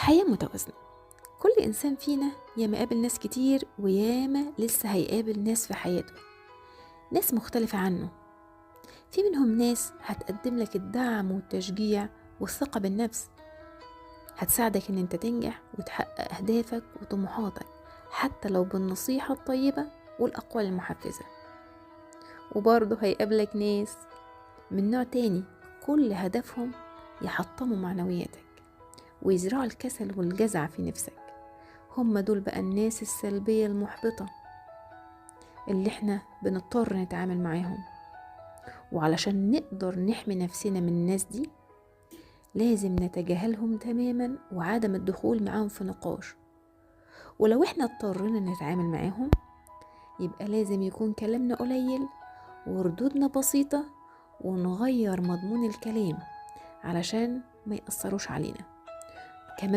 حياة متوازنة. كل إنسان فينا ياما قابل ناس كتير، وياما لسه هيقابل ناس في حياته، ناس مختلفة عنه. في منهم ناس هتقدم لك الدعم والتشجيع والثقة بالنفس، هتساعدك ان انت تنجح وتحقق اهدافك وطموحاتك، حتى لو بالنصيحة الطيبة والأقوال المحفزة. وبرضه هيقابلك ناس من نوع تاني، كل هدفهم يحطموا معنوياتك ويزرعوا الكسل والجزع في نفسك. هم دول بقى الناس السلبية المحبطة اللي احنا بنضطر نتعامل معاهم. وعلشان نقدر نحمي نفسنا من الناس دي، لازم نتجاهلهم تماما وعدم الدخول معاهم في نقاش. ولو احنا اضطرينا نتعامل معاهم، يبقى لازم يكون كلامنا قليل وردودنا بسيطة، ونغير مضمون الكلام علشان ما يأثروش علينا.